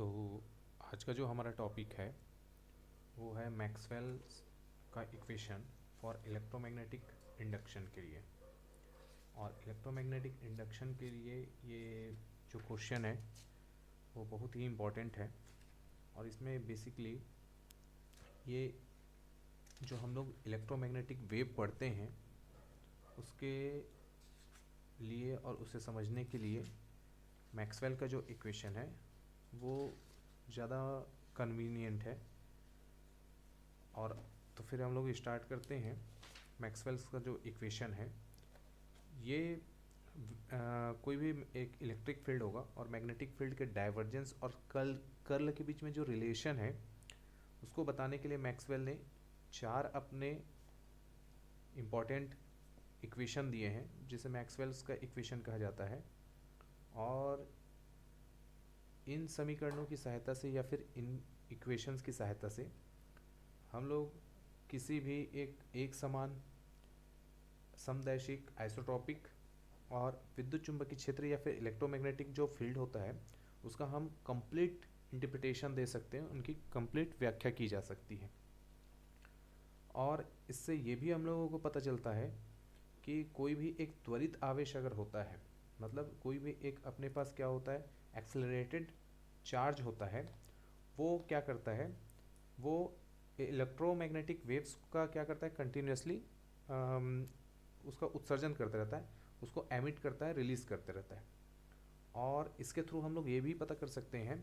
तो आज का जो हमारा टॉपिक है वो है मैक्सवेल्स का इक्वेशन फॉर इलेक्ट्रोमैग्नेटिक इंडक्शन के लिए। और इलेक्ट्रोमैग्नेटिक इंडक्शन के लिए ये जो क्वेश्चन है वो बहुत ही इम्पोर्टेंट है। और इसमें बेसिकली ये जो हम लोग इलेक्ट्रोमैग्नेटिक वेव पढ़ते हैं उसके लिए और उसे समझने के लिए मैक्सवेल का जो इक्वेशन है वो ज़्यादा कन्वीनियंट है। और तो फिर हम लोग स्टार्ट करते हैं। मैक्सवेल्स का जो इक्वेशन है ये कोई भी एक इलेक्ट्रिक फील्ड होगा और मैग्नेटिक फील्ड के डाइवर्जेंस और कर्ल के बीच में जो रिलेशन है उसको बताने के लिए मैक्सवेल ने चार अपने इम्पॉर्टेंट इक्वेशन दिए हैं जिसे मैक्सवेल्स का इक्वेशन कहा जाता है। और इन समीकरणों की सहायता से या फिर इन इक्वेशंस की सहायता से हम लोग किसी भी एक समान समदैशिक आइसोट्रॉपिक और विद्युत चुंबकीय क्षेत्र या फिर इलेक्ट्रोमैग्नेटिक जो फील्ड होता है उसका हम कंप्लीट इंटरप्रिटेशन दे सकते हैं, उनकी कंप्लीट व्याख्या की जा सकती है। और इससे ये भी हम लोगों को पता चलता है कि कोई भी एक त्वरित आवेश अगर होता है, मतलब कोई भी एक अपने पास क्या होता है एक्सेलरेटेड चार्ज होता है, वो क्या करता है, वो इलेक्ट्रोमैग्नेटिक वेव्स का क्या करता है कंटिन्यूसली उसका उत्सर्जन करते रहता है, उसको एमिट करता है, रिलीज़ करते रहता है। और इसके थ्रू हम लोग ये भी पता कर सकते हैं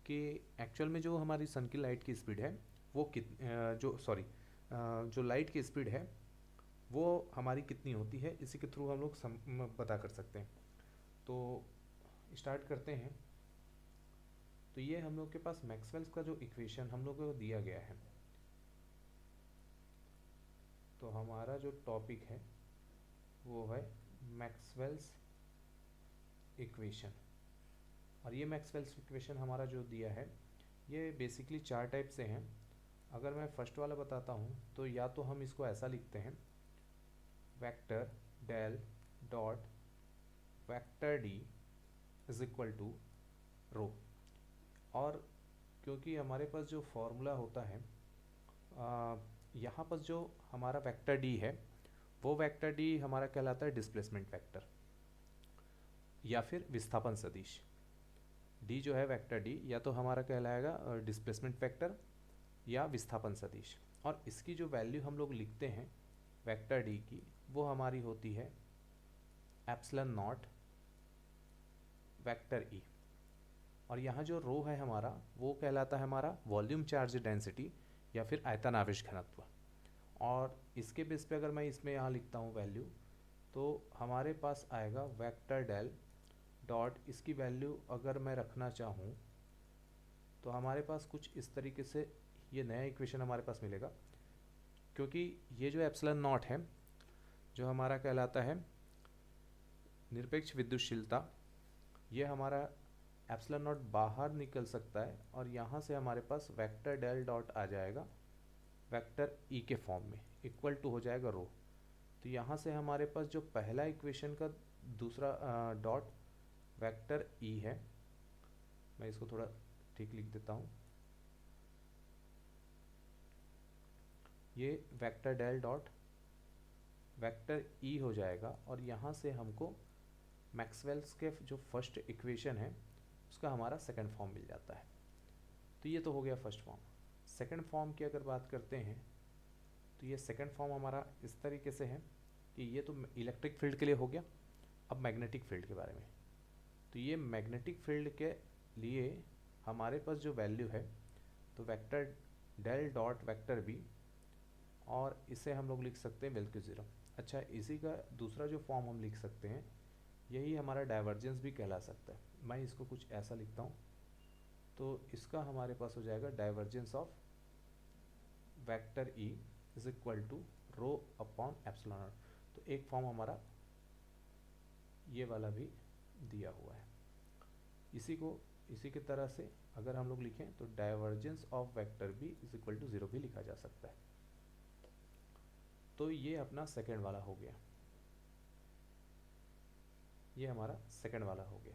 कि एक्चुअल में जो हमारी सन की लाइट की स्पीड है वो जो लाइट की स्पीड है वो हमारी कितनी होती है, इसी के थ्रू हम लोग पता कर सकते हैं। तो स्टार्ट करते हैं। तो ये हम लोग के पास मैक्सवेल्स का जो इक्वेशन हम लोग को दिया गया है। तो हमारा जो टॉपिक है वो है मैक्सवेल्स इक्वेशन। और ये मैक्सवेल्स इक्वेशन हमारा जो दिया है ये बेसिकली चार टाइप से हैं। अगर मैं फर्स्ट वाला बताता हूँ तो या तो हम इसको ऐसा लिखते हैं vector del dot vector D is equal to rho. और क्योंकि हमारे पास जो फॉर्मूला होता है यहाँ पर जो हमारा वेक्टर डी है वो वेक्टर डी हमारा कहलाता है डिस्प्लेसमेंट वेक्टर या फिर विस्थापन सदिश। डी जो है वेक्टर डी या तो हमारा कहलाएगा डिस्प्लेसमेंट वेक्टर या विस्थापन सदिश। और इसकी जो वैल्यू हम लोग लिखते हैं वेक्टर डी की वो हमारी होती है एप्सिलॉन नॉट वेक्टर ई। और यहाँ जो रो है हमारा वो कहलाता है हमारा वॉल्यूम चार्ज डेंसिटी या फिर आयतन आवेश घनत्व। और इसके बेस पे अगर मैं इसमें यहाँ लिखता हूँ वैल्यू तो हमारे पास आएगा वेक्टर डेल डॉट, इसकी वैल्यू अगर मैं रखना चाहूँ तो हमारे पास कुछ इस तरीके से ये नया इक्वेशन हमारे पास मिलेगा। क्योंकि ये जो एप्सिलॉन नॉट है जो हमारा कहलाता है निरपेक्ष विद्युतशीलता, ये हमारा एप्सिलॉन नॉट बाहर निकल सकता है और यहाँ से हमारे पास वेक्टर डेल डॉट आ जाएगा वेक्टर ई के फॉर्म में, इक्वल टू हो जाएगा रो। तो यहाँ से हमारे पास जो पहला इक्वेशन का दूसरा डॉट वेक्टर ई है, मैं इसको थोड़ा ठीक लिख देता हूँ, ये vector del dot vector E हो जाएगा। और यहाँ से हमको मैक्सवेल्स के जो फर्स्ट इक्वेशन है उसका हमारा सेकंड फॉर्म मिल जाता है। तो ये तो हो गया फर्स्ट फॉर्म। सेकंड फॉर्म की अगर बात करते हैं तो ये सेकंड फॉर्म हमारा इस तरीके से है कि ये तो इलेक्ट्रिक फील्ड के लिए हो गया। अब मैग्नेटिक फील्ड के बारे में, तो ये मैग्नेटिक फील्ड के लिए हमारे पास जो वैल्यू है तो vector del dot vector B, और इसे हम लोग लिख सकते हैं वेल्क्यू ज़ीरो। अच्छा, इसी का दूसरा जो फॉर्म हम लिख सकते हैं यही हमारा डाइवर्जेंस भी कहला सकता है। मैं इसको कुछ ऐसा लिखता हूँ तो इसका हमारे पास हो जाएगा divergence of vector E is equal to rho upon epsilon naught. तो एक फॉर्म हमारा ये वाला भी दिया हुआ है। इसी के तरह से अगर हम लोग लिखें तो divergence of vector B is equal to zero भी लिखा जा सकता है। तो ये अपना सेकेंड वाला हो गया, ये हमारा सेकंड वाला हो गया।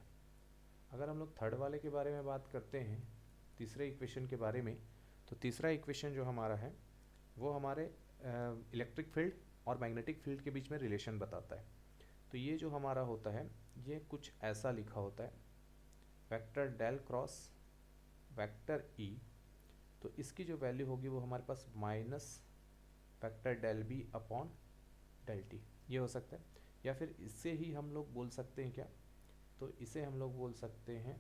अगर हम लोग थर्ड वाले के बारे में बात करते हैं तीसरे इक्वेशन के बारे में। तो तीसरा इक्वेशन जो हमारा है वो हमारे इलेक्ट्रिक फील्ड और मैग्नेटिक फील्ड के बीच में रिलेशन बताता है। तो ये जो हमारा होता है ये कुछ ऐसा लिखा होता है, vector del cross vector E. तो इसकी जो वैल्यू होगी वो हमारे पास minus vector del B upon del T, ये हो सकता है। या फिर इससे ही हम लोग बोल सकते हैं क्या, तो इसे हम लोग बोल सकते हैं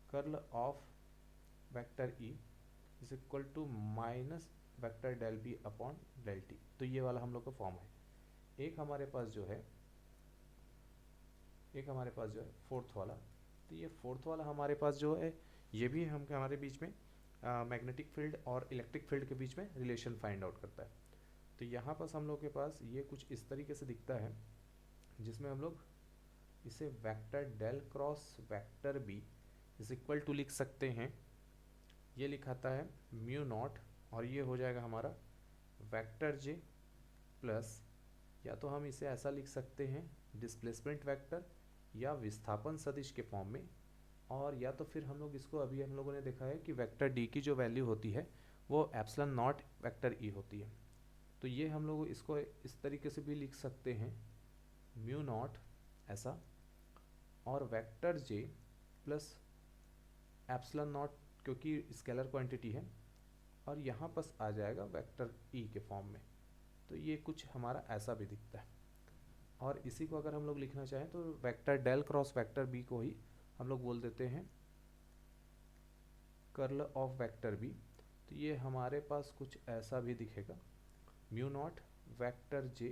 curl of vector E is equal to minus vector del B upon del T. तो ये वाला हम लोग का फॉर्म है। एक हमारे पास जो है फोर्थ वाला, तो ये फोर्थ वाला हमारे पास जो है ये भी हम हमारे बीच में मैग्नेटिक फील्ड और इलेक्ट्रिक फील्ड के बीच में रिलेशन फाइंड आउट करता है। तो यहाँ पास हम लोग के पास ये कुछ इस तरीके से दिखता है, जिसमें हम लोग इसे vector del cross vector B is equal to लिख सकते हैं, ये लिखाता है म्यू नॉट, और ये हो जाएगा हमारा वेक्टर जे प्लस, या तो हम इसे ऐसा लिख सकते हैं डिस्प्लेसमेंट वेक्टर या विस्थापन सदिश के फॉर्म में, और या तो फिर हम लोग इसको अभी हम लोगों ने देखा है कि वेक्टर डी की जो वैल्यू होती है वो एप्सिलॉन नॉट वेक्टर ई होती है। तो ये हम लोग इसको इस तरीके से भी लिख सकते हैं म्यू नॉट ऐसा, और vector J plus epsilon not, क्योंकि स्केलर क्वांटिटी है, और यहाँ पास आ जाएगा वेक्टर ई के फॉर्म में। तो ये कुछ हमारा ऐसा भी दिखता है। और इसी को अगर हम लोग लिखना चाहें तो vector del cross vector B को ही हम लोग बोल देते हैं कर्ल ऑफ वेक्टर बी। तो ये हमारे पास कुछ ऐसा भी दिखेगा, mu naught vector J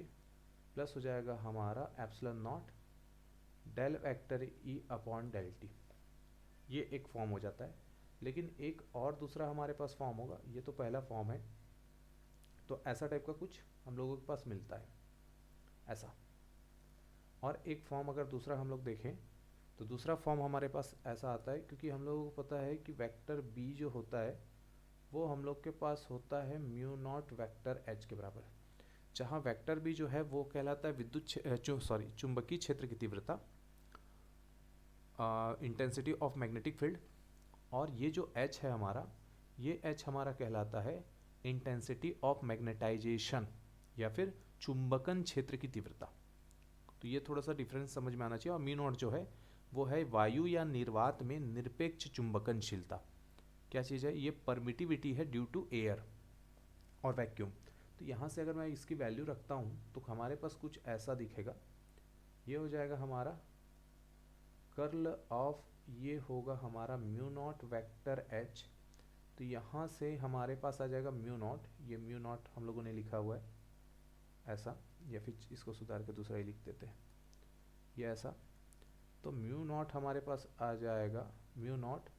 plus हो जाएगा हमारा epsilon naught del vector E upon del T. ये एक फॉर्म हो जाता है। लेकिन एक और दूसरा हमारे पास फॉर्म होगा, ये तो पहला फॉर्म है, तो ऐसा टाइप का कुछ हम लोगों के पास मिलता है ऐसा। और एक फॉर्म अगर दूसरा हम लोग देखें तो दूसरा फॉर्म हमारे पास ऐसा आता है, क्योंकि हम लोगों को पता है कि वेक्टर बी जो होता है वो हम लोग के पास होता है म्यू नॉट वेक्टर एच के बराबर, जहाँ वेक्टर बी जो है वो कहलाता है चुंबकीय क्षेत्र की तीव्रता, इंटेंसिटी ऑफ मैग्नेटिक फील्ड, और ये जो एच है हमारा, ये एच हमारा कहलाता है इंटेंसिटी ऑफ मैग्नेटाइजेशन या फिर चुंबकन क्षेत्र की तीव्रता। तो ये थोड़ा सा डिफरेंस समझ में आना चाहिए। और म्यू नॉट जो है वो है वायु या निर्वात में निरपेक्ष चुंबकनशीलता। क्या चीज़ है ये, परमिटिविटी है ड्यू टू एयर और वैक्यूम। तो यहाँ से अगर मैं इसकी वैल्यू रखता हूँ तो हमारे पास कुछ ऐसा दिखेगा, ये हो जाएगा हमारा कर्ल ऑफ, ये होगा हमारा म्यू नॉट वेक्टर एच। तो यहाँ से हमारे पास आ जाएगा म्यू नॉट, ये म्यू नॉट हम लोगों ने लिखा हुआ है ऐसा, या फिर इसको सुधार के दूसरा ही लिख देते हैं ये ऐसा। तो म्यू नॉट हमारे पास आ जाएगा म्यू नॉट,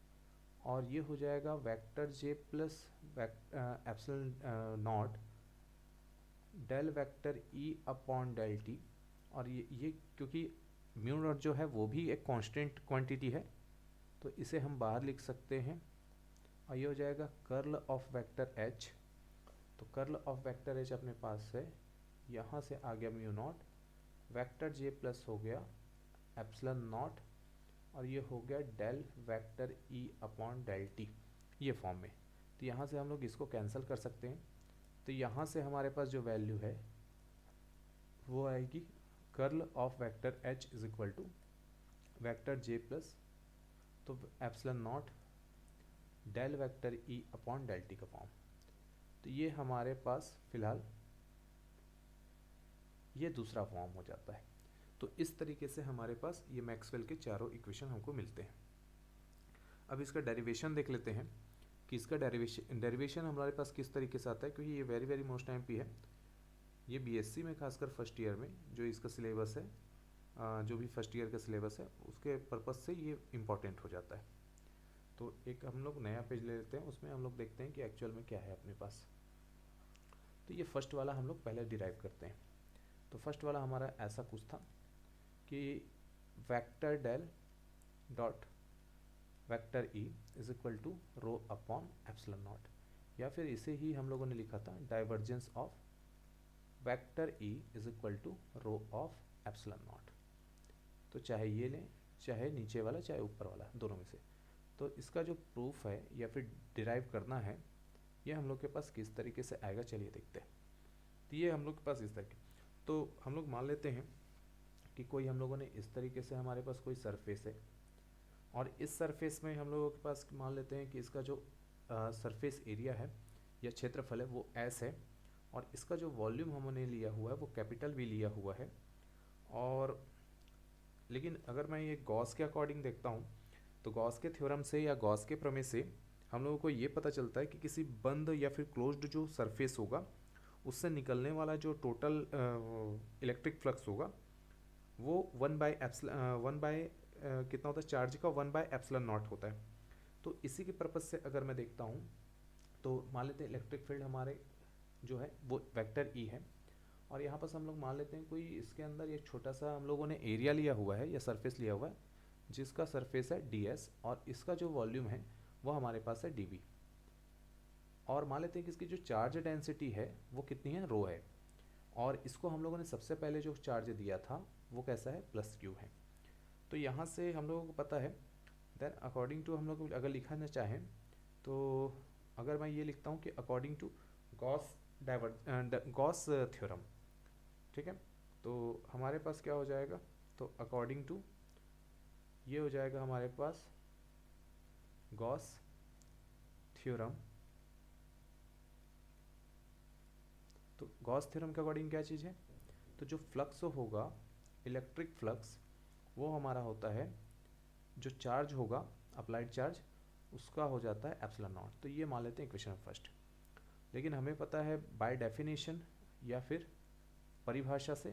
और ये हो जाएगा vector J plus epsilon naught del vector E upon del T. और ये क्योंकि म्यू नॉट जो है वो भी एक कांस्टेंट क्वांटिटी है, तो इसे हम बाहर लिख सकते हैं, और ये हो जाएगा कर्ल ऑफ वेक्टर एच। तो कर्ल ऑफ वेक्टर एच अपने पास है, यहाँ से आ गया mu naught, vector J plus हो गया एप्सिलॉन नॉट, और ये हो गया del vector E upon del T, ये फॉर्म में। तो यहाँ से हम लोग इसको कैंसिल कर सकते हैं। तो यहाँ से हमारे पास जो वैल्यू है वो आएगी curl of vector H is equal to vector J plus, तो epsilon naught del vector E upon del T का फॉर्म। तो ये हमारे पास फिलहाल ये दूसरा फॉर्म हो जाता है। तो इस तरीके से हमारे पास ये मैक्सवेल के चारों इक्वेशन हमको मिलते हैं। अब इसका डेरिवेशन देख लेते हैं कि इसका डेरिवेशन हमारे पास किस तरीके से आता है, क्योंकि ये very very most time P है। ये बीएससी में खासकर फर्स्ट ईयर में जो इसका सिलेबस है, जो भी फर्स्ट ईयर का सिलेबस है उसके पर्पज़ से ये इम्पॉर्टेंट हो जाता है। तो एक हम लोग नया पेज ले लेते हैं, उसमें हम लोग देखते हैं कि एक्चुअल में क्या है अपने पास। तो ये फर्स्ट वाला हम लोग पहले डिराइव करते हैं। तो फर्स्ट वाला हमारा ऐसा कुछ था कि vector del dot vector E is equal to rho upon epsilon naught, या फिर इसे ही हम लोगों ने लिखा था divergence of vector E is equal to rho of epsilon naught. तो चाहे ये लें, चाहे नीचे वाला, चाहे ऊपर वाला, दोनों में से। तो इसका जो प्रूफ है या फिर डिराइव करना है, ये हम लोग के पास किस तरीके से आएगा, चलिए देखते हैं। तो ये हम लोग के पास इस तरीके, तो हम लोग मान लेते हैं कि कोई हम लोगों ने इस तरीके से हमारे पास कोई सरफेस है, और इस सरफेस में हम लोगों के पास मान लेते हैं कि इसका जो सरफेस एरिया है या क्षेत्रफल है वो एस है, और इसका जो वॉल्यूम हमने लिया हुआ है वो कैपिटल भी लिया हुआ है। और लेकिन अगर मैं ये गॉस के अकॉर्डिंग देखता हूँ, तो गॉस के थ्योरम से या गॉस के प्रमेय से हम लोगों को ये पता चलता है कि किसी बंद या फिर क्लोज्ड जो सरफेस होगा उससे निकलने वाला जो टोटल इलेक्ट्रिक फ्लक्स होगा वो वन बाय कितना होता है चार्ज का, 1/ε0 होता है। तो इसी के पर्पज़ से अगर मैं देखता हूँ तो मान लेते हैं इलेक्ट्रिक फील्ड हमारे जो है वो वेक्टर ई है, और यहाँ पर हम लोग मान लेते हैं कोई इसके अंदर एक छोटा सा हम लोगों ने एरिया लिया हुआ है या सरफेस लिया हुआ है जिसका सरफेस है ds, और इसका जो वॉल्यूम है वो हमारे पास है dv, और मान लेते हैं कि इसकी जो चार्ज डेंसिटी है वो कितनी है, रो है, और इसको हम लोगों ने सबसे पहले जो चार्ज दिया था वो कैसा है, +q है। तो यहाँ से हम लोगों को पता है, देन अकॉर्डिंग टू हम लोग अगर लिखना चाहें तो अगर मैं ये लिखता हूँ कि अकॉर्डिंग टू गॉस थ्योरम, ठीक है, तो हमारे पास क्या हो जाएगा, तो अकॉर्डिंग टू ये हो जाएगा हमारे पास गॉस थ्योरम। तो गॉस थ्योरम के अकॉर्डिंग क्या चीज़ है, तो जो फ्लक्स होगा इलेक्ट्रिक फ्लक्स वो हमारा होता है, जो चार्ज होगा अप्लाइड चार्ज उसका हो जाता है ε0। तो ये मान लेते हैं इक्वेशन फर्स्ट। लेकिन हमें पता है बाय डेफिनेशन या फिर परिभाषा से,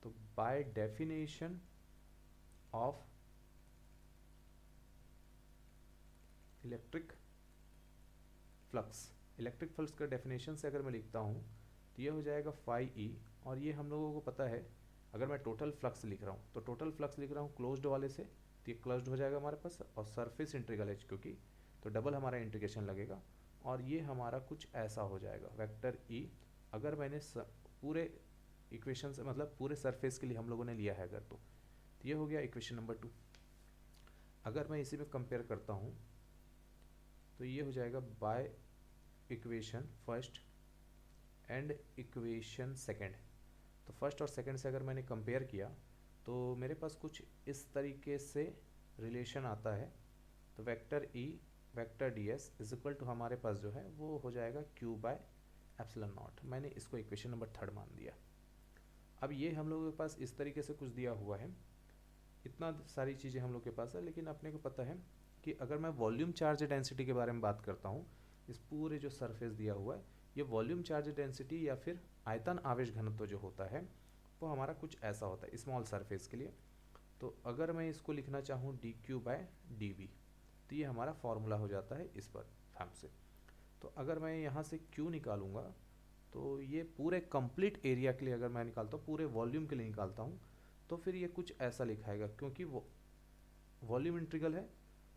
तो by definition of electric flux का डेफिनेशन से अगर मैं लिखता हूँ तो ये हो जाएगा फाई ई, और ये हम लोगों को पता है अगर मैं टोटल फ्लक्स लिख रहा हूँ तो टोटल फ्लक्स लिख रहा हूँ क्लोज्ड वाले से, तो ये क्लोज्ड हो जाएगा हमारे पास, और सरफेस इंटीग्रल है क्योंकि तो डबल हमारा इंटीग्रेशन लगेगा, और ये हमारा कुछ ऐसा हो जाएगा वेक्टर ई। अगर मैंने पूरे इक्वेशन से मतलब पूरे सरफेस के लिए हम लोगों ने लिया है अगर, तो ये हो गया इक्वेशन नंबर 2। अगर मैं इसी में कंपेयर करता हूँ तो ये हो जाएगा by equation first and equation second. तो फर्स्ट और सेकंड से अगर मैंने कंपेयर किया तो मेरे पास कुछ इस तरीके से रिलेशन आता है, तो vector E vector D S is equal to हमारे पास जो है वो हो जाएगा q/ε0। मैंने इसको इक्वेशन नंबर 3 मान दिया। अब ये हम लोगों के पास इस तरीके से कुछ दिया हुआ है, इतना सारी चीज़ें हम लोग के पास है, लेकिन अपने को पता है कि अगर मैं वॉल्यूम चार्ज डेंसिटी के बारे में बात करता हूँ, इस पूरे जो सरफेस दिया हुआ है ये वॉल्यूम चार्ज डेंसिटी या फिर आयतन आवेश घनत्व जो होता है वो हमारा कुछ ऐसा होता है स्मॉल सरफेस के लिए। तो अगर मैं इसको लिखना चाहूँ dq/dv, तो ये हमारा फॉर्मूला हो जाता है इस पर फॉर्म से। तो अगर मैं यहाँ से q निकालूंगा तो ये पूरे कंप्लीट एरिया के लिए अगर मैं निकालता हूँ, पूरे वॉल्यूम के लिए निकालता हूँ, तो फिर ये कुछ ऐसा लिखाएगा, क्योंकि वो वॉल्यूम इंटीग्रल है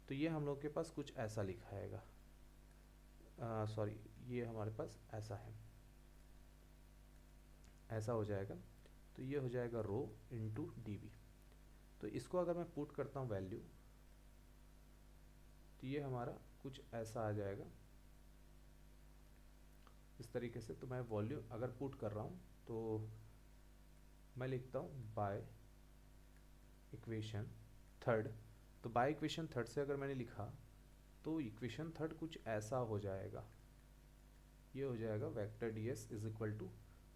तो ये हम लोग के पास कुछ ऐसा लिखाएगा, सॉरी ये हमारे पास ऐसा है, ऐसा हो जाएगा। तो ये हो जाएगा रो इंटू डी वी। तो इसको अगर मैं पुट करता हूँ वैल्यू तो ये हमारा कुछ ऐसा आ जाएगा इस तरीके से। तो मैं वॉल्यूम अगर पुट कर रहा हूँ तो मैं लिखता हूँ बाय इक्वेशन थर्ड। तो बाय इक्वेशन थर्ड से अगर मैंने लिखा तो इक्वेशन थर्ड कुछ ऐसा हो जाएगा, ये हो जाएगा vector D S is equal to,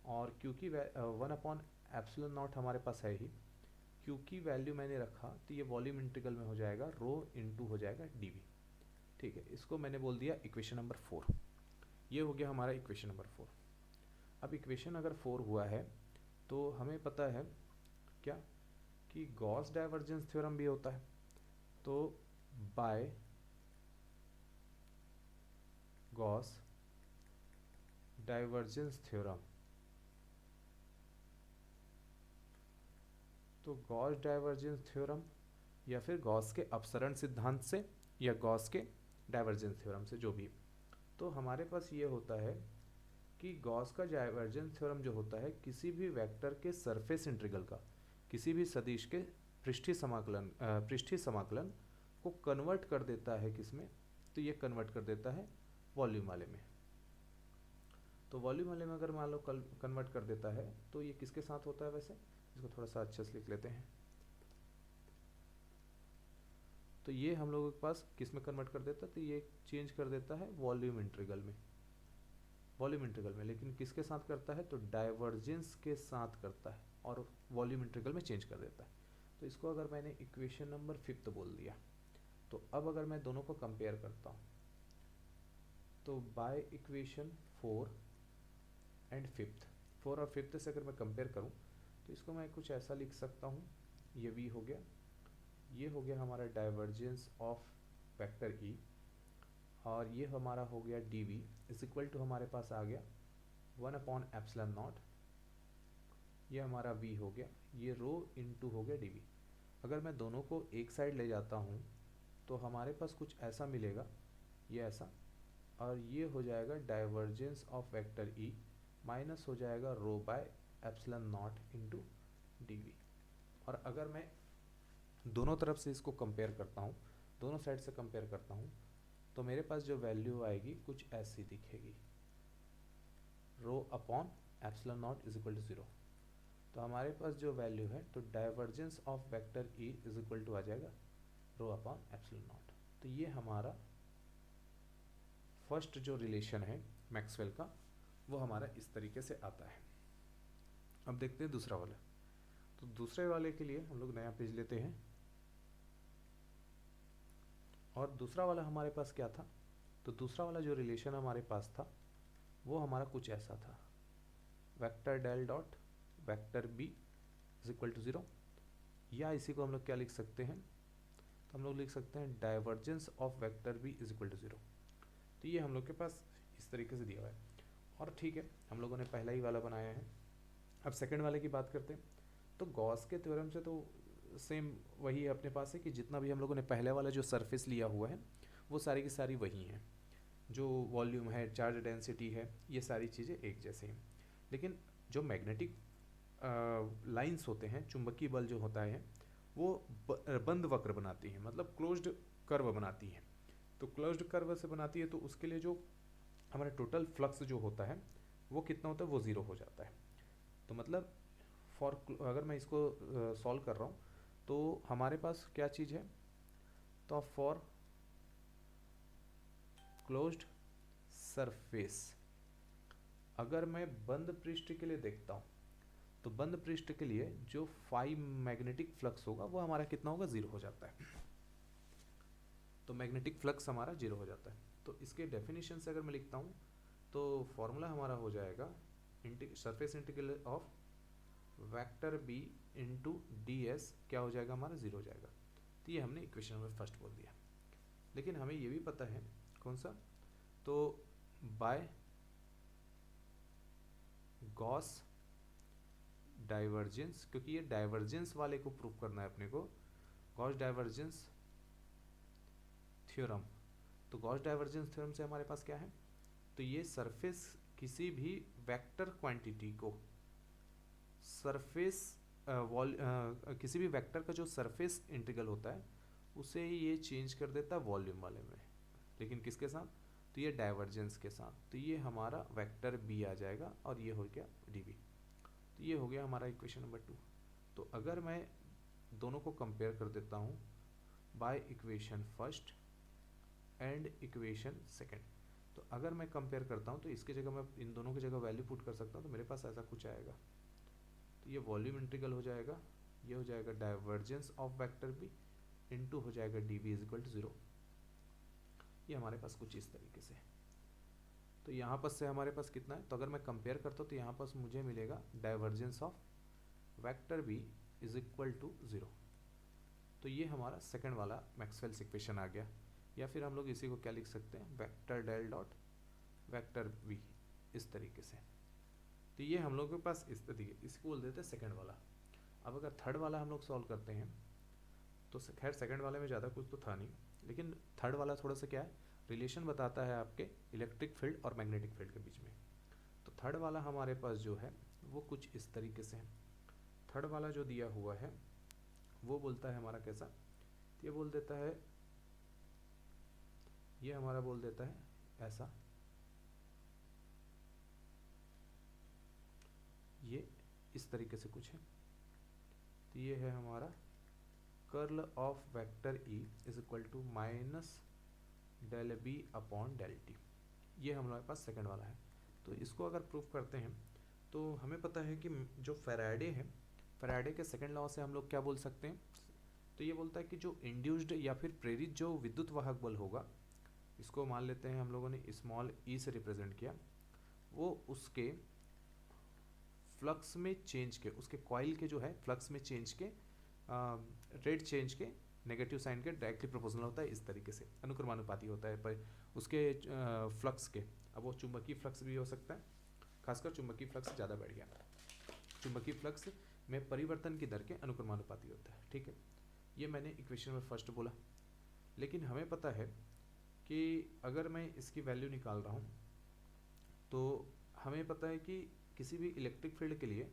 और क्योंकि 1/ε0 हमारे पास है ही, क्योंकि वैल्यू मैंने रखा तो ये वॉल्यूम इंटीग्रल में हो जाएगा रो इंटू हो जाएगा डी वी। ठीक है, इसको मैंने बोल दिया इक्वेशन नंबर 4। ये हो गया हमारा इक्वेशन नंबर 4। अब इक्वेशन अगर 4 हुआ है तो हमें पता है क्या कि गॉस डाइवर्जेंस थ्योरम भी होता है। तो बाय गॉस डाइवर्जेंस थ्योरम, तो गॉस डाइवर्जेंस थ्योरम या फिर गॉस के अपसरण सिद्धांत से या गॉस के डाइवर्जेंस थ्योरम से जो भी, तो हमारे पास ये होता है कि गॉस का डाइवर्जेंस थ्योरम जो होता है किसी भी वेक्टर के सरफेस इंटीग्रल का, किसी भी सदिश के पृष्ठीय समाकलन को कन्वर्ट कर देता है किसमें, तो ये कन्वर्ट कर देता है वॉल्यूम वाले में। तो वॉल्यूम वाले में अगर मान लो कन्वर्ट कर देता है तो ये किसके साथ होता है, वैसे इसको थोड़ा सा अच्छे से लिख लेते हैं। तो ये हम लोगों के पास किस में कन्वर्ट कर देता है, तो ये चेंज कर देता है वॉल्यूम इंटीग्रल में, लेकिन किसके साथ करता है, तो डाइवर्जेंस के साथ करता है और वॉल्यूम इंटीग्रल में चेंज कर देता है। तो इसको अगर मैंने इक्वेशन नंबर 5 बोल दिया, तो अब अगर मैं दोनों को कंपेयर करता हूँ तो बाय इक्वेशन 4 एंड 5, 4 और 5 से अगर मैं कंपेयर करूँ तो इसको मैं कुछ ऐसा लिख सकता हूँ, ये v हो गया, ये हो गया हमारा डाइवर्जेंस ऑफ वेक्टर e, और ये हमारा हो गया dv इज इक्वल टू हमारे पास आ गया 1/ε0, ये हमारा v हो गया, ये रो इनटू हो गया dv। अगर मैं दोनों को एक साइड ले जाता हूँ तो हमारे पास कुछ ऐसा मिलेगा, ये ऐसा, और ये हो जाएगा divergence of vector e minus हो जाएगा रो बाय ε0 इंटू dv। और अगर मैं दोनों तरफ से इसको कंपेयर करता हूँ, दोनों साइड से कंपेयर करता हूँ, तो मेरे पास जो वैल्यू आएगी कुछ ऐसी दिखेगी, rho upon ε0 is equal to 0। तो हमारे पास जो वैल्यू है, तो divergence of vector e is equal to आ जाएगा रो अपॉन ε0। तो ये हमारा फर्स्ट जो रिलेशन है मैक्सवेल का, वो हमारा इस तरीके से आता है। अब देखते हैं दूसरा वाला। तो दूसरे वाले के लिए हम लोग नया पेज लेते हैं, और दूसरा वाला हमारे पास क्या था, तो दूसरा वाला जो रिलेशन हमारे पास था वो हमारा कुछ ऐसा था, vector del dot vector B is equal to 0, या इसी को हम लोग क्या लिख सकते हैं, तो हम लोग लिख सकते हैं divergence of vector B is equal to 0। तो ये हम लोग के पास इस तरीके से दिया हुआ है, और ठीक है, हम लोगों ने पहला ही वाला बनाया है। अब सेकंड वाले की बात करते हैं। तो गॉस के थ्योरम से तो सेम वही अपने पास है कि जितना भी हम लोगों ने पहले वाला जो सरफेस लिया हुआ है वो सारी की सारी वही हैं, जो वॉल्यूम है, चार्ज डेंसिटी है, ये सारी चीज़ें एक जैसे हैं। लेकिन जो मैग्नेटिक लाइंस होते हैं, चुंबकीय बल जो होता है वो बंद वक्र बनाती है, मतलब क्लोज्ड कर्व बनाती है। तो क्लोज्ड कर्व से बनाती है तो उसके लिए जो हमारा टोटल फ्लक्स जो होता है वो कितना होता है, वो 0 हो जाता है। तो मतलब अगर मैं इसको सॉल्व कर रहा हूँ तो हमारे पास क्या चीज़ है, तो फॉर क्लोज्ड सरफेस, अगर मैं बंद पृष्ठ के लिए देखता हूँ तो बंद पृष्ठ के लिए जो फाई मैग्नेटिक फ्लक्स होगा वो हमारा कितना होगा, 0 हो जाता है। तो मैग्नेटिक फ्लक्स हमारा 0 हो जाता है। तो इसके डेफिनेशन से अगर मैं लिखता हूँ तो फॉर्मूला हमारा हो जाएगा surface integral of vector B into D S, क्या हो जाएगा हमारा, 0 हो जाएगा। तो ये हमने इक्वेशन नंबर फर्स्ट बोल दिया। लेकिन हमें ये भी पता है कौन सा, तो बाय गॉस डाइवर्जेंस, क्योंकि ये डाइवर्जेंस वाले को प्रूव करना है अपने को, गॉस डाइवर्जेंस थ्योरम। तो गॉस डाइवर्जेंस थ्योरम से हमारे पास क्या है, तो ये सरफेस किसी भी वेक्टर क्वांटिटी को सरफेस किसी भी वेक्टर का जो सरफेस इंटीग्रल होता है उसे ये चेंज कर देता है वॉल्यूम वाले में, लेकिन किसके साथ, तो ये डाइवर्जेंस के साथ। तो ये हमारा वेक्टर बी आ जाएगा और ये हो गया डीवी। तो ये हो गया हमारा इक्वेशन नंबर 2। तो अगर मैं दोनों को कंपेयर कर देता हूँ by equation first and equation second, तो अगर मैं कंपेयर करता हूँ तो इसकी जगह मैं इन दोनों की जगह वैल्यू पुट कर सकता हूँ, तो मेरे पास ऐसा कुछ आएगा। तो ये वॉल्यूम इंटीग्रल हो जाएगा, ये हो जाएगा divergence of vector B into हो जाएगा डीवी इज इक्वल टू 0। ये हमारे पास कुछ इस तरीके से। तो यहाँ पर से हमारे पास कितना है, तो अगर मैं कंपेयर करता हूँ तो यहाँ पास मुझे मिलेगा divergence of vector B is equal to 0। तो ये हमारा सेकंड वाला मैक्सवेल्स इक्वेशन आ गया, या फिर हम लोग इसी को क्या लिख सकते हैं, vector del dot vector B, इस तरीके से। तो ये हम लोग के पास इस तरीके, इसको बोल देते हैं सेकंड वाला। अब अगर थर्ड वाला हम लोग सॉल्व करते हैं तो खैर सेकंड वाले में ज़्यादा कुछ तो था नहीं, लेकिन थर्ड वाला थोड़ा सा क्या है, रिलेशन बताता है आपके इलेक्ट्रिक फील्ड और मैग्नेटिक फील्ड के बीच में। तो थर्ड वाला हमारे पास जो है वो कुछ इस तरीके से है। थर्ड वाला जो दिया हुआ है वो बोलता है हमारा कैसा, ये बोल देता है, ये हमारा बोल देता है ऐसा, ये इस तरीके से कुछ है। तो ये है हमारा curl of vector E is equal to minus del B upon del T. ये हमारे पास सेकंड वाला है। तो इसको अगर प्रूव करते हैं तो हमें पता है कि जो फैराडे है, फैराडे के सेकंड लॉ से हम लोग क्या बोल सकते हैं, तो ये बोलता है कि जो इंड्यूस्ड या फिर प्रेरित जो विद्युत वाहक बल होगा, इसको मान लेते हैं हम लोगों ने स्मॉल ई से रिप्रेजेंट किया, वो उसके फ्लक्स में चेंज के, उसके कॉइल के जो है फ्लक्स में चेंज के, रेट चेंज के नेगेटिव साइन के डायरेक्टली प्रोपोर्शनल होता है, इस तरीके से अनुक्रमानुपाती होता है पर उसके फ्लक्स के। अब वो चुंबकीय फ्लक्स भी हो सकता है, खासकर चुंबकीय फ्लक्स ज़्यादा बढ़ गया, चुंबकीय फ्लक्स में परिवर्तन की दर के अनुक्रमानुपाती होता है। ठीक है, ये मैंने इक्वेशन में फर्स्ट बोला। लेकिन हमें पता है कि अगर मैं इसकी वैल्यू निकाल रहा हूँ तो हमें पता है कि किसी भी इलेक्ट्रिक फील्ड के लिए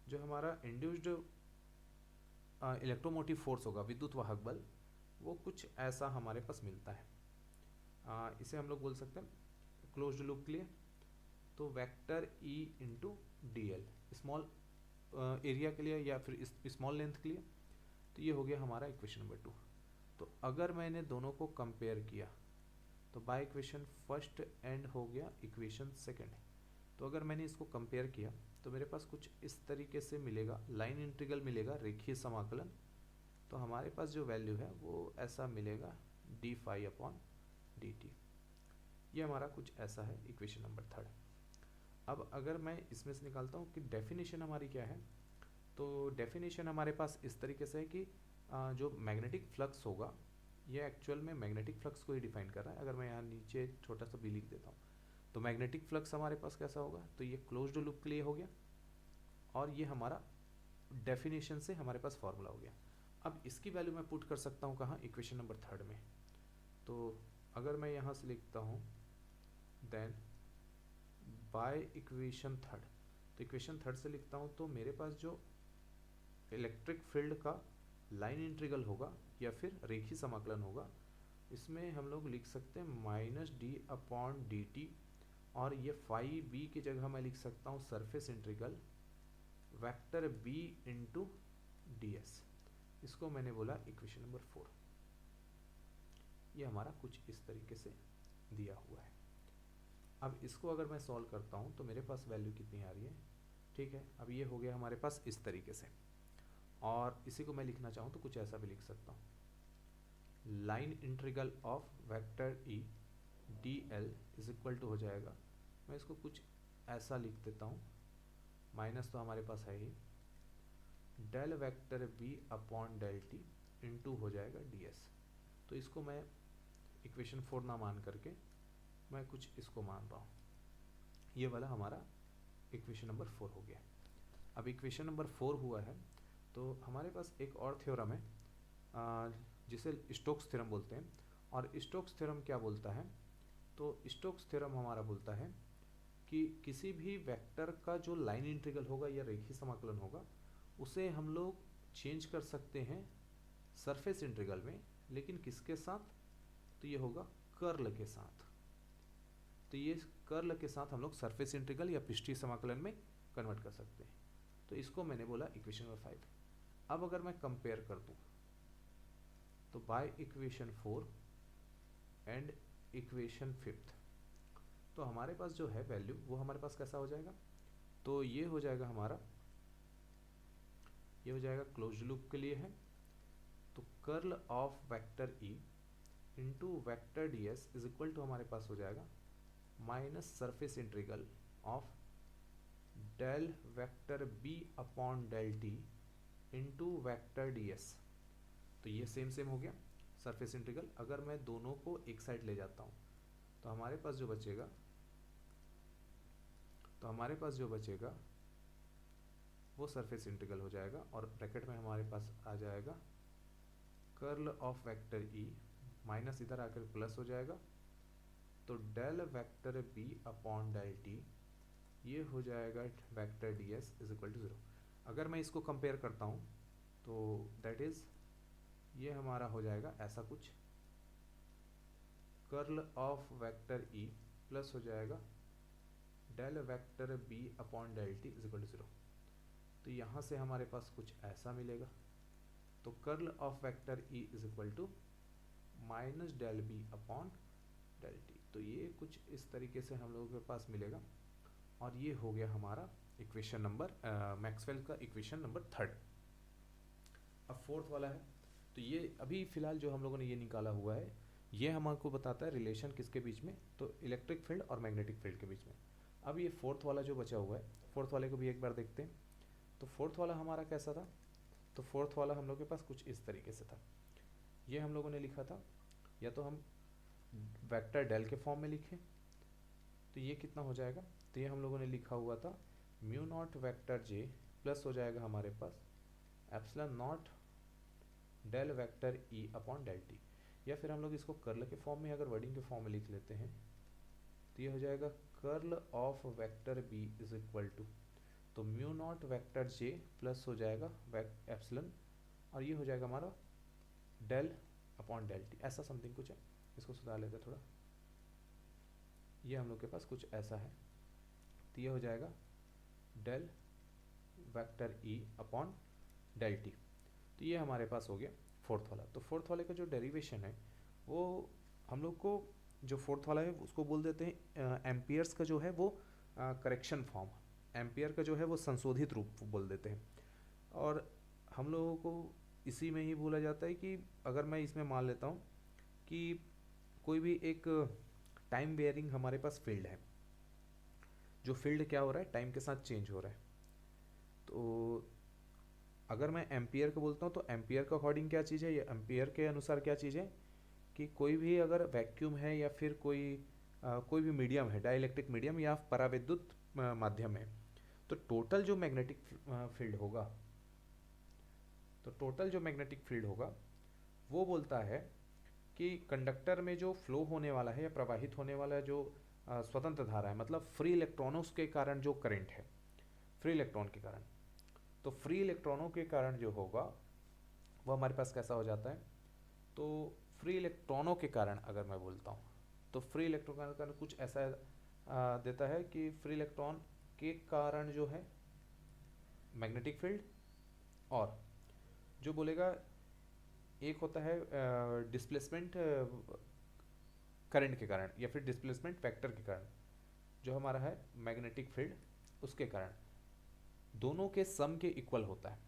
जो हमारा इंड्यूस्ड इलेक्ट्रोमोटिव फोर्स होगा, विद्युत वाहक बल, वो कुछ ऐसा हमारे पास मिलता है। इसे हम लोग बोल सकते हैं क्लोज्ड लूप के लिए तो vector E into D L, small area के लिए या फिर स्मॉल लेंथ के लिए। तो ये हो गया हमारा इक्वेशन नंबर 2। तो अगर मैंने दोनों को कंपेयर किया तो बाय इक्वेशन फर्स्ट एंड हो गया इक्वेशन सेकंड। तो अगर मैंने इसको कंपेयर किया तो मेरे पास कुछ इस तरीके से मिलेगा, लाइन इंटीग्रल मिलेगा, रेखीय समाकलन। तो हमारे पास जो वैल्यू है वो ऐसा मिलेगा D phi upon D T. ये हमारा कुछ ऐसा है इक्वेशन नंबर 3। अब अगर मैं इसमें से निकालता हूँ कि डेफिनेशन हमारी क्या है, तो डेफिनेशन हमारे पास इस तरीके से है कि जो मैग्नेटिक फ्लक्स होगा, ये एक्चुअल में मैग्नेटिक फ्लक्स को ही डिफाइन कर रहा है। अगर मैं यहाँ नीचे छोटा सा बी लिख देता हूँ तो मैग्नेटिक फ्लक्स हमारे पास कैसा होगा, तो ये क्लोज्ड लूप के लिए हो गया और ये हमारा डेफिनेशन से हमारे पास फॉर्मूला हो गया। अब इसकी वैल्यू मैं पुट कर सकता हूँ कहाँ, इक्वेशन नंबर 3 में। तो अगर मैं यहाँ से लिखता हूँ देन बाय इक्वेशन 3, तो इक्वेशन 3 से लिखता हूँ तो मेरे पास जो इलेक्ट्रिक फील्ड का लाइन इंटीग्रल होगा या फिर रेखीय समाकलन होगा, इसमें हम लोग लिख सकते हैं minus D upon D T, और ये फाई बी की जगह मैं लिख सकता हूँ surface integral vector B into D S. इसको मैंने बोला इक्वेशन नंबर 4। ये हमारा कुछ इस तरीके से दिया हुआ है। अब इसको अगर मैं सॉल्व करता हूँ तो मेरे पास वैल्यू कितनी आ रही है, ठीक है। अब ये हो गया हमारे पास इस तरीके से, और इसी को मैं लिखना चाहूँ तो कुछ ऐसा भी लिख सकता हूँ, line integral of vector E d l is equal to हो जाएगा, मैं इसको कुछ ऐसा लिख देता हूँ, माइनस तो हमारे पास है ही, del vector B upon del T into हो जाएगा डी एस। तो इसको मैं इक्वेशन 4 ना मान करके मैं कुछ इसको मान रहा हूँ, ये वाला हमारा इक्वेशन नंबर 4 हो गया। अब इक्वेशन नंबर 4 हुआ है तो हमारे पास एक और थ्योरम है जिसे स्टोक्स थ्योरम बोलते हैं। और स्टोक्स थ्योरम क्या बोलता है, तो स्टोक्स थ्योरम हमारा बोलता है कि किसी भी वेक्टर का जो लाइन इंटीग्रल होगा या रेखीय समाकलन होगा, उसे हम लोग चेंज कर सकते हैं सरफेस इंटीग्रल में, लेकिन किसके साथ, तो ये होगा कर्ल के साथ। तो ये कर्ल के साथ हम लोग सरफेस इंटीग्रल या पृष्ठीय समाकलन में कन्वर्ट कर सकते हैं। तो इसको मैंने बोला इक्वेशन नंबर 5। अब अगर मैं कंपेयर कर दूं तो बाय इक्वेशन 4 एंड इक्वेशन 5, तो हमारे पास जो है वैल्यू वो हमारे पास कैसा हो जाएगा, तो ये हो जाएगा हमारा, ये हो जाएगा क्लोज्ड लूप के लिए है, तो curl of vector E into vector D S is equal to हमारे पास हो जाएगा minus surface integral of del vector B upon del T into vector D s. तो ये सेम सेम हो गया सरफेस इंटीग्रल। अगर मैं दोनों को एक साइड ले जाता हूँ तो हमारे पास जो बचेगा, वो सरफेस इंटीग्रल हो जाएगा, और ब्रैकेट में हमारे पास आ जाएगा curl of vector E, minus इधर आकर प्लस हो जाएगा, तो del vector B upon del T, ये हो जाएगा vector D S is equal to 0। अगर मैं इसको कंपेयर करता हूँ तो दैट इज़ ये हमारा हो जाएगा ऐसा कुछ, curl of vector E plus हो जाएगा del vector B upon del t is equal to 0। तो यहाँ से हमारे पास कुछ ऐसा मिलेगा। तो curl of vector E is equal to minus del B upon del T. तो ये कुछ इस तरीके से हम लोगों के पास मिलेगा। और ये हो गया हमारा इक्वेशन नंबर मैक्सवेल का इक्वेशन नंबर 3। अब 4th वाला है। तो ये अभी फ़िलहाल जो हम लोगों ने ये निकाला हुआ है, ये हमको बताता है रिलेशन किसके बीच में, तो इलेक्ट्रिक फील्ड और मैग्नेटिक फील्ड के बीच में। अब ये 4th वाला जो बचा हुआ है, 4th वाले को भी एक बार देखते हैं। तो 4th वाला हमारा कैसा था, तो 4th वाला हम लोग के पास कुछ इस तरीके से था। ये हम लोगों ने लिखा था, या तो हम वेक्टर डेल के फॉर्म में लिखें, तो ये कितना हो जाएगा, तो ये हम लोगों ने लिखा हुआ था mu naught vector J plus हो जाएगा हमारे पास epsilon naught del vector E upon del T. या फिर हम लोग इसको कर्ल के फॉर्म में, अगर वर्डिंग के फॉर्म में लिख लेते हैं, तो ये हो जाएगा curl of vector B is equal to, तो mu naught vector J plus हो जाएगा एप्सिलॉन, और ये हो जाएगा हमारा डेल अपॉन डेल टी, ऐसा समथिंग कुछ है। इसको सुधार लेते थोड़ा, ये हम लोग के पास कुछ ऐसा है। तो ये हो जाएगा del vector E upon del T. तो ये हमारे पास हो गया 4th वाला। तो 4th वाले का जो डेरिवेशन है वो हम लोग को, जो 4th वाला है उसको बोल देते हैं एम्पियर्स का जो है वो करेक्शन फॉर्म, एम्पियर का जो है वो संशोधित रूप बोल देते हैं। और हम लोगों को इसी में ही बोला जाता है कि अगर मैं इसमें मान लेता हूँ कि कोई भी एक टाइम वेयरिंग हमारे पास फील्ड है, जो फील्ड क्या हो रहा है, टाइम के साथ चेंज हो रहा है। तो अगर मैं एम्पियर को बोलता हूँ, तो एम्पियर के अकॉर्डिंग क्या चीज़ है, ये एम्पियर के अनुसार क्या चीज़ है कि कोई भी अगर वैक्यूम है या फिर कोई भी मीडियम है, डाइलेक्ट्रिक मीडियम या पराविद्युत माध्यम है, तो टोटल जो मैग्नेटिक फील्ड होगा, तो टोटल जो मैग्नेटिक फील्ड होगा वो बोलता है कि कंडक्टर में जो फ्लो होने वाला है या प्रवाहित होने वाला जो स्वतंत्र धारा है, मतलब फ्री इलेक्ट्रॉनों के कारण जो करंट है, फ्री इलेक्ट्रॉन के कारण, तो फ्री इलेक्ट्रॉनों के कारण जो होगा वो हमारे पास कैसा हो जाता है। तो फ्री इलेक्ट्रॉनों के कारण अगर मैं बोलता हूँ, तो फ्री इलेक्ट्रॉन का कारण कुछ ऐसा देता है कि फ्री इलेक्ट्रॉन के कारण जो है मैग्नेटिक फील्ड, और जो बोलेगा एक होता है डिस्प्लेसमेंट करंट के कारण या फिर डिस्प्लेसमेंट वेक्टर के कारण, जो हमारा है मैग्नेटिक फील्ड उसके कारण, दोनों के सम के इक्वल होता है।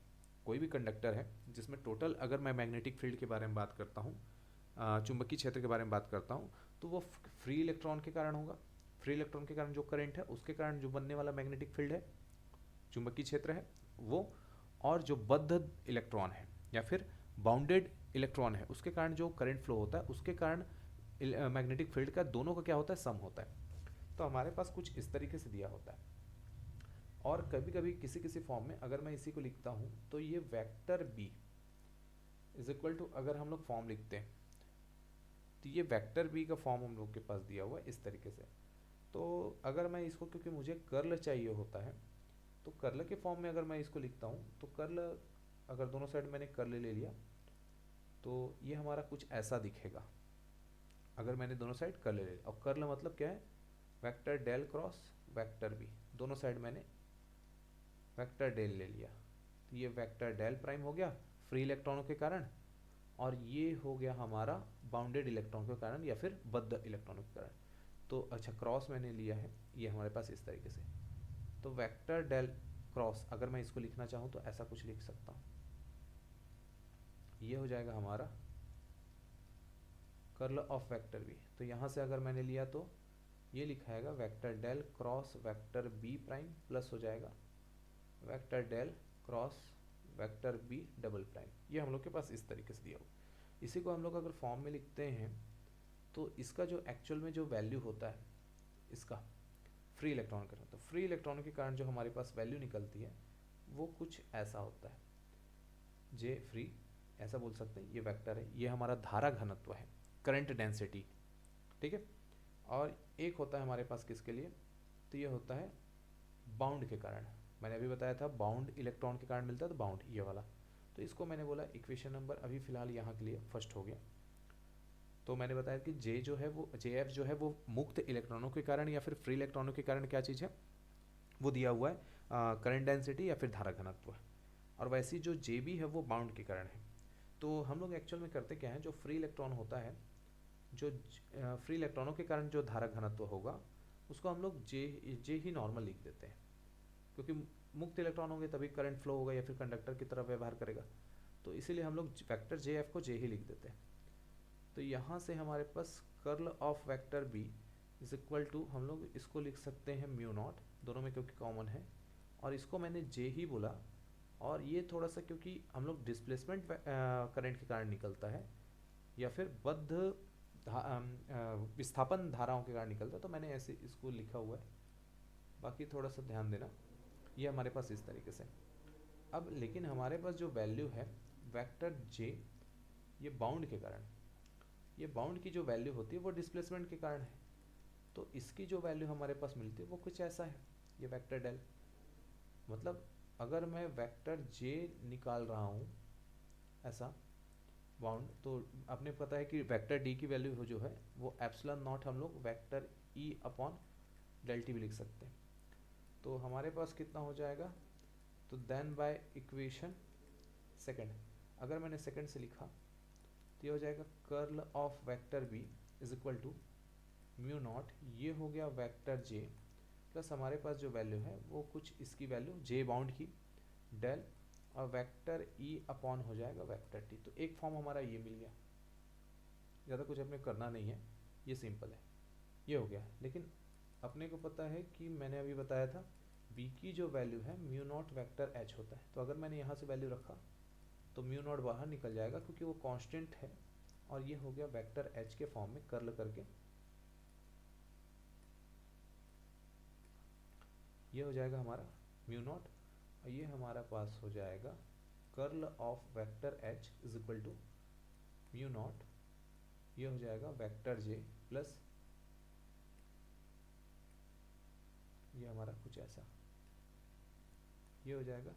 कोई भी कंडक्टर है जिसमें टोटल, अगर मैं मैग्नेटिक फील्ड के बारे में बात करता हूँ, चुंबकीय क्षेत्र के बारे में बात करता हूँ, तो वो फ्री इलेक्ट्रॉन के कारण होगा। फ्री इलेक्ट्रॉन के कारण जो करंट है उसके कारण जो बनने वाला मैग्नेटिक फील्ड है, चुंबकीय क्षेत्र है वो, और जो बद्ध इलेक्ट्रॉन है या फिर बाउंडेड इलेक्ट्रॉन है उसके कारण जो करंट फ्लो होता है, उसके कारण मैग्नेटिक फील्ड का, दोनों का क्या होता है, सम होता है। तो हमारे पास कुछ इस तरीके से दिया होता है। और कभी कभी किसी किसी फॉर्म में अगर मैं इसी को लिखता हूँ, तो ये vector B is equal to, अगर हम लोग फॉर्म लिखते हैं तो ये वेक्टर बी का फॉर्म हम लोग के पास दिया हुआ है इस तरीके से। तो अगर मैं इसको, क्योंकि मुझे कर्ल चाहिए होता है, तो कर्ल के फॉर्म में अगर मैं इसको लिखता हूँ, तो कर्ल, अगर दोनों साइड मैंने कर्ल ले लिया, तो ये हमारा कुछ ऐसा दिखेगा। अगर मैंने दोनों साइड कर्ल ले लिया, और कर्ल मतलब क्या है, vector del cross vector B, दोनों साइड मैंने वेक्टर डेल ले लिया, तो ये वेक्टर डेल प्राइम हो गया फ्री इलेक्ट्रॉनों के कारण, और ये हो गया हमारा बाउंडेड इलेक्ट्रॉन के कारण या फिर बद्ध इलेक्ट्रॉनों के कारण। तो अच्छा, क्रॉस मैंने लिया है, ये हमारे पास इस तरीके से। तो वेक्टर डेल क्रॉस अगर मैं इसको लिखना चाहूँ तो ऐसा कुछ लिख सकता हूँ, ये हो जाएगा हमारा कर्ल ऑफ वेक्टर बी। तो यहाँ से अगर मैंने लिया तो ये लिखाएगा vector del cross vector B prime plus हो जाएगा vector del cross vector B double prime. ये हम लोग के पास इस तरीके से दिया हुआ। इसी को हम लोग अगर फॉर्म में लिखते हैं, तो इसका जो एक्चुअल में जो वैल्यू होता है इसका फ्री इलेक्ट्रॉन का, तो फ्री इलेक्ट्रॉन के कारण जो हमारे पास वैल्यू निकलती है वो कुछ ऐसा होता है, जे फ्री ऐसा बोल सकते हैं। ये वेक्टर है, ये हमारा धारा घनत्व है, करंट डेंसिटी, ठीक है। और एक होता है हमारे पास किसके लिए, तो ये होता है बाउंड के कारण। मैंने अभी बताया था बाउंड इलेक्ट्रॉन के कारण मिलता है, तो बाउंड ये वाला, तो इसको मैंने बोला इक्वेशन नंबर अभी फ़िलहाल यहाँ के लिए फर्स्ट हो गया। तो मैंने बताया कि जे जो है वो JF जो है वो मुक्त इलेक्ट्रॉनों के कारण या फिर फ्री इलेक्ट्रॉनों के कारण क्या चीज़ है, वो दिया हुआ है करंट डेंसिटी या फिर धारा घनत्व। और वैसी जो JB है वो बाउंड के कारण है। तो हम लोग एक्चुअल में करते क्या है, जो फ्री इलेक्ट्रॉन होता है, जो फ्री इलेक्ट्रॉनों के कारण जो धारा घनत्व होगा उसको हम लोग जे ही नॉर्मल लिख देते हैं, क्योंकि मुक्त इलेक्ट्रॉन होंगे तभी करंट फ्लो होगा या फिर कंडक्टर की तरफ व्यवहार करेगा। तो इसीलिए हम लोग वेक्टर JF को जे ही लिख देते हैं। तो यहाँ से हमारे पास curl of vector B is equal to, हम लोग इसको लिख सकते हैं म्यू नॉट, दोनों में क्योंकि कॉमन है, और इसको मैंने जे ही बोला। और ये थोड़ा सा क्योंकि हम लोग डिस्प्लेसमेंट करंट के कारण निकलता है या फिर बद्ध विस्थापन धाराओं के कारण निकलता है, तो मैंने ऐसे इसको लिखा हुआ है। बाकी थोड़ा सा ध्यान देना, ये हमारे पास इस तरीके से। अब लेकिन हमारे पास जो वैल्यू है वेक्टर जे, ये बाउंड के कारण, ये बाउंड की जो वैल्यू होती है वो डिस्प्लेसमेंट के कारण है। तो इसकी जो वैल्यू हमारे पास मिलती है वो कुछ ऐसा है, ये वेक्टर डेल। मतलब अगर मैं वेक्टर जे निकाल रहा हूँ ऐसा बाउंड, तो आपने पता है कि वेक्टर डी की वैल्यू जो है वो एप्सिलॉन नॉट हम लोग vector E upon del t भी लिख सकते हैं। तो हमारे पास कितना हो जाएगा, तो देन बाय इक्वेशन सेकंड, अगर मैंने सेकंड से लिखा तो ये हो जाएगा curl of vector B is equal to mu naught, ये हो गया वेक्टर जे प्लस हमारे पास जो वैल्यू है वो कुछ इसकी वैल्यू जे बाउंड की डेल, और वेक्टर ई अपॉन हो जाएगा वेक्टर टी। तो एक फॉर्म हमारा ये मिल गया, ज़्यादा कुछ अपने करना नहीं है, ये सिंपल है, ये हो गया। लेकिन अपने को पता है कि मैंने अभी बताया था बी की जो वैल्यू है म्यू नॉट वेक्टर एच होता है। तो अगर मैंने यहाँ से वैल्यू रखा तो म्यू नॉट बाहर निकल जाएगा क्योंकि वो कांस्टेंट है, और ये हो गया वेक्टर एच के फॉर्म में कर्ल करके, ये हो जाएगा हमारा म्यू नॉट, और ये हमारा पास हो जाएगा curl of vector H is equal to mu naught, ये हो जाएगा वेक्टर जे प्लस ये हमारा कुछ ऐसा, ये हो जाएगा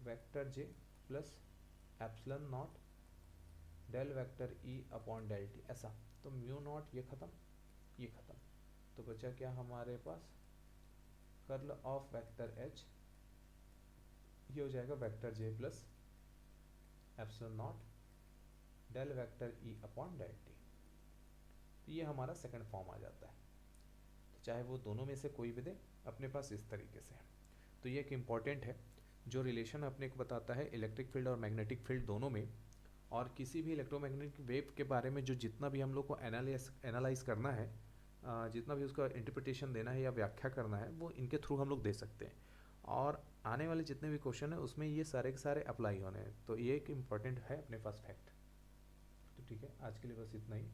vector J plus epsilon naught del vector E upon del T, ऐसा। तो म्यू नॉट ये ख़त्म, ये ख़त्म, तो बचा क्या हमारे पास कर्ल ऑफ वेक्टर एच, ये हो जाएगा vector J plus epsilon naught del vector E upon del T. तो ये हमारा सेकंड फॉर्म आ जाता है। तो चाहे वो दोनों में से कोई भी दे, अपने पास इस तरीके से है। तो ये एक इम्पॉर्टेंट है जो रिलेशन अपने को बताता है इलेक्ट्रिक फील्ड और मैग्नेटिक फील्ड दोनों में, और किसी भी इलेक्ट्रोमैग्नेटिक वेव के बारे में जो जितना भी हम लोग को एनालाइज करना है, जितना भी उसका इंटरप्रिटेशन देना है या व्याख्या करना है, वो इनके थ्रू हम लोग दे सकते हैं। और आने वाले जितने भी क्वेश्चन है उसमें ये सारे के सारे अप्लाई होने हैं। तो ये एक इम्पॉर्टेंट है अपने पास फैक्ट। तो ठीक है, आज के लिए बस इतना ही।